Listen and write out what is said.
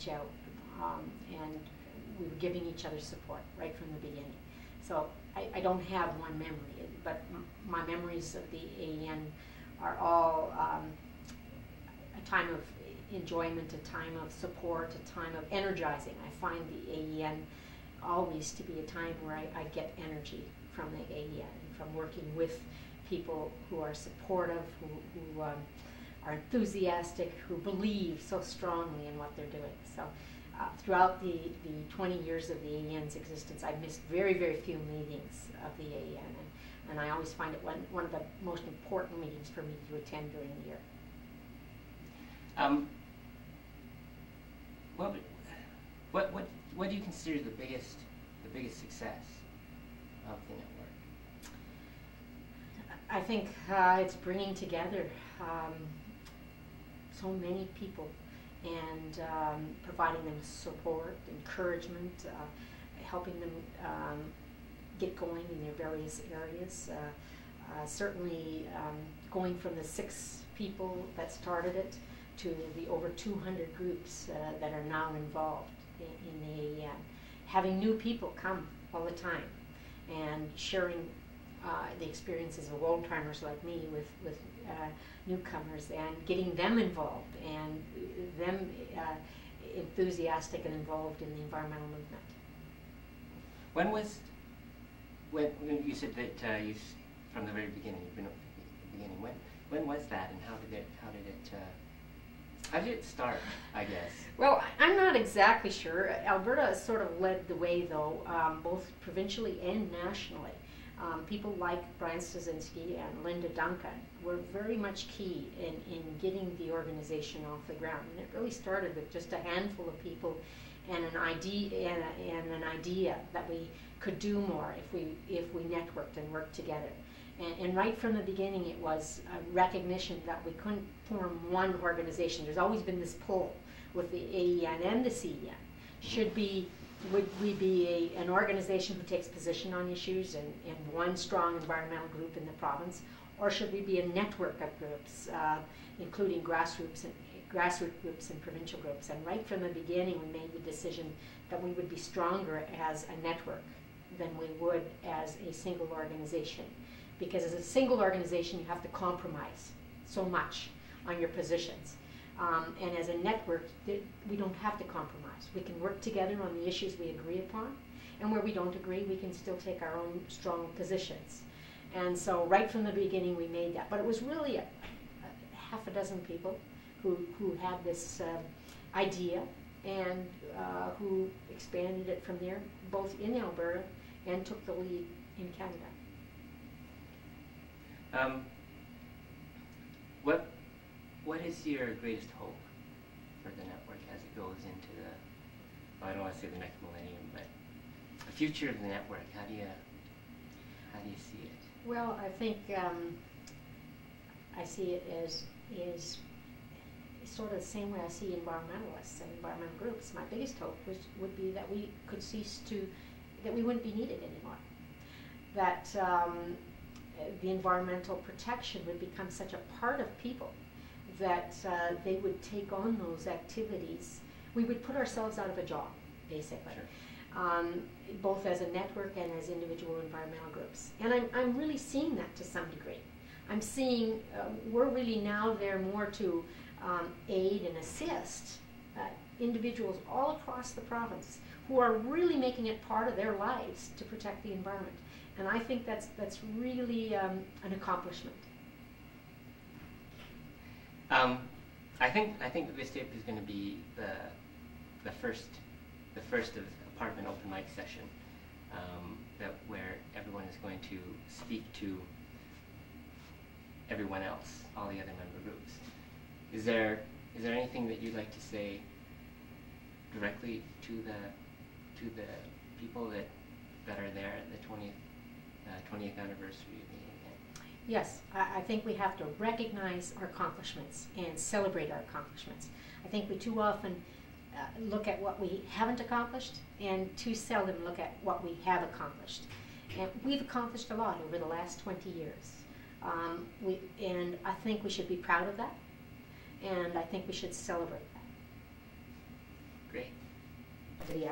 out, and we were giving each other support right from the beginning. So I don't have one memory, but my memories of the AEN are all a time of enjoyment, a time of support, a time of energizing. I find the AEN always to be a time where I get energy from the AEN, from working with people who are supportive, who are enthusiastic, who believe so strongly in what they're doing. So throughout the 20 years of the AEN's existence, I've missed very, very few meetings of the AEN, and I always find it one of the most important meetings for me to attend during the year. What do you consider the biggest success of the network? I think it's bringing together so many people and providing them support, encouragement, helping them get going in their various areas. Certainly going from the 6 people that started it to the over 200 groups that are now involved in the AEN. Having new people come all the time and sharing the experiences of old-timers like me with newcomers, and getting them involved and them enthusiastic and involved in the environmental movement. When you said that you, from the very beginning, you've been at the beginning, when was that, and how did it start, I guess? Well, I'm not exactly sure. Alberta has sort of led the way, though, both provincially and nationally. People like Brian Stasinski and Linda Duncan were very much key in getting the organization off the ground. And it really started with just a handful of people and an idea that we could do more if we networked and worked together. And right from the beginning, it was a recognition that we couldn't form one organization. There's always been this pull with the AEN and the CEN. Would we be an organization who takes position on issues and one strong environmental group in the province, or should we be a network of groups, including grassroots groups and provincial groups? And right from the beginning, we made the decision that we would be stronger as a network than we would as a single organization. Because as a single organization, you have to compromise so much on your positions. And as a network, we don't have to compromise. We can work together on the issues we agree upon, and where we don't agree, we can still take our own strong positions. And so right from the beginning, we made that. But it was really half a dozen people who had this idea and who expanded it from there, both in Alberta and took the lead in Canada. What is your greatest hope for the network as it goes into the, well, I don't want to say the next millennium, but the future of the network? How do you see it? Well, I think I see it as sort of the same way I see environmentalists and environmental groups. My biggest hope would be that we could that we wouldn't be needed anymore. That the environmental protection would become such a part of people that they would take on those activities. We would put ourselves out of a job, basically, sure. Both as a network and as individual environmental groups. And I'm really seeing that to some degree. I'm seeing we're really now there more to aid and assist individuals all across the province who are really making it part of their lives to protect the environment. And I think that's really an accomplishment. I think that this tape is going to be the first of part of an open mic session where everyone is going to speak to everyone else, all the other member groups. Is there anything that you'd like to say directly to the people that are there at the 20th anniversary of the AEN? Yes, I think we have to recognize our accomplishments and celebrate our accomplishments. I think we too often look at what we haven't accomplished and too seldom look at what we have accomplished. And we've accomplished a lot over the last 20 years. And I think we should be proud of that, and I think we should celebrate that. Great. city